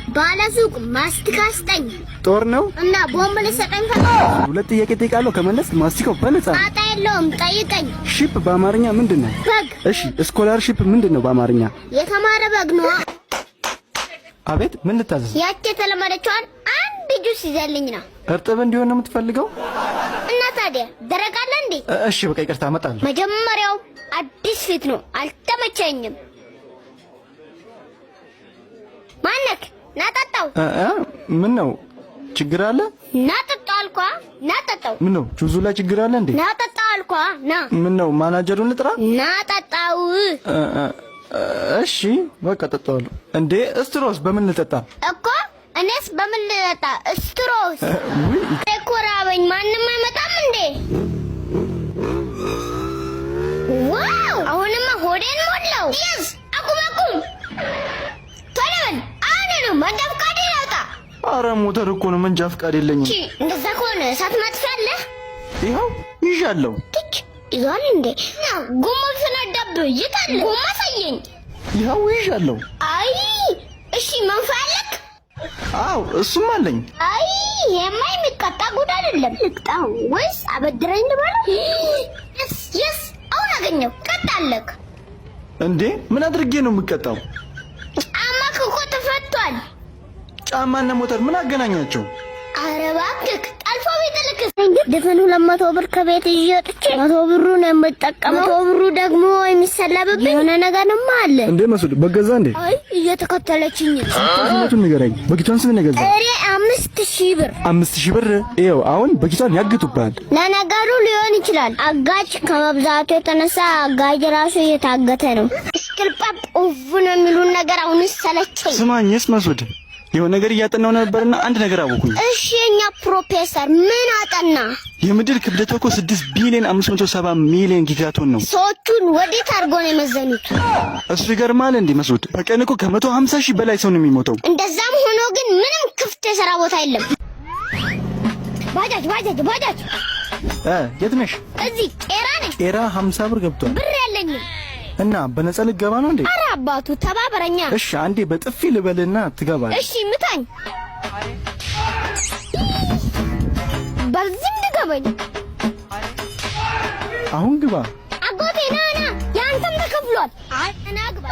ባለሱቅ ማስቲካ ስጠኝ። ጦር ነው እና ቦምብ ልሰጠኝ ፈልግ። ሁለት ጥያቄ ጠይቃለሁ። ከመለስ ማስቲካው በነፃ። ጣጣ የለውም፣ ጠይቀኝ። ሺፕ በአማርኛ ምንድነው? በግ። እሺ ስኮላርሺፕ ምንድነው በአማርኛ? የተማረ በግ ነው። አቤት ምን ልታዘዝ? ያቺ የተለመደችዋን አንድ ጁስ ይዘልኝ ነው። እርጥብ እንዲሆን ነው የምትፈልገው? እና ታዲያ ደረቅ አለ እንዴ? እሺ በቃ ይቅርታ አመጣለሁ። መጀመሪያው አዲስ ፊት ነው፣ አልተመቸኝም። ማነክ ናጠጣው። ምን ነው ችግር አለ? ናጠጣው አልኳ፣ ናጠጣው። ምን ነው ጁዙ ላይ ችግር አለ እንዴ? ናጠጣው አልኳ። ና። ምን ነው ማናጀሩን ልጥራ? ናጠጣው። እሺ በቃ ጠጣዋለሁ። እንዴ ስትሮስ በምን ልጠጣ እኮ? እኔስ በምን ልጠጣ? ስትሮስ ኮራበኝ። ማንም አይመጣም እንዴ? ዋው! አሁንማ ሆዴን ሞላው። ይስ አቁም አቁም። ቶሎ በል። አሁን ነው መንጃ ፈቃድ ያውጣ። ኧረ ሞተር እኮ ነው፣ መንጃ ፈቃድ የለኝም። እሺ እንደዛ ከሆነ እሳት ማጥፋለህ? ይኸው ይዣለሁ። ትክ ይዟል እንዴ? ጎማ ፈነዳብ። ይታለ ጎማ ሳየኝ። ይኸው ይዣለሁ። አይ እሺ መንፋለክ? አው እሱም አለኝ። አይ የሚቀጣ ጉድ አይደለም። ልቅጣው ወይስ አበድረኝ ልበለው? የስ አሁን አገኘው። ቀጣለክ እንዴ? ምን አድርጌ ነው የምቀጣው? ጫማክ እኮ ተፈቷል። ጫማና ሞተር ምን አገናኛቸው? ኧረ እባክህ ጠልፎ ቢጥልክስ? ድፍን 200 ብር ከቤት ይዤ ወጥቼ 100 ብሩን የምጠቀመው 100 ብሩ ደግሞ የሚሰለብብኝ የሆነ ነገርማ አለ። እንዴ መስሉ በገዛ እንዴ? አይ እየተከተለችኝ ነው። እውነቱን ንገረኝ። በጊቷን ስንት ነው የገዛው? እሬ 5000 ብር። 5000 ብር? ይኸው አሁን በጊቷን ያግቱብሃል። ለነገሩ ሊሆን ይችላል። አጋጭ ከመብዛቱ የተነሳ አጋጭ ራሱ እየታገተ ነው። እስክልጳፕ ኡፍ ነው የሚሉን ነገር አሁን ሰለቸኝ። ስማኝስ መስሉ የሆነ ነገር እያጠናው ነበርና አንድ ነገር አወኩኝ። እሺ የኛ ፕሮፌሰር ምን አጠና? የምድር ክብደቷ እኮ 6 ቢሊዮን 570 ሚሊዮን ጊጋቶን ነው። ሰዎቹን ወዴት አድርጎ ነው የመዘኑት? እሱ ይገርማል እንዴ መስሉት። በቀን እኮ ከ150 ሺህ በላይ ሰው ነው የሚሞተው። እንደዛም ሆኖ ግን ምንም ክፍት የሥራ ቦታ የለም። ባጃጅ የት ነሽ? እዚህ ቄራ ነኝ። ቄራ 50 ብር ገብቷል። ብር ያለኝም እና በነፃ ልገባ ነው እንዴ? ኧረ አባቱ ተባበረኛ። እሺ አንዴ በጥፊ ልበልና ትገባለህ። እሺ ምታኝ። በዚህም ድገመኝ። አሁን ግባ። አጎቴ ና ና፣ ያንተም ተከፍሏል። ና ግባ።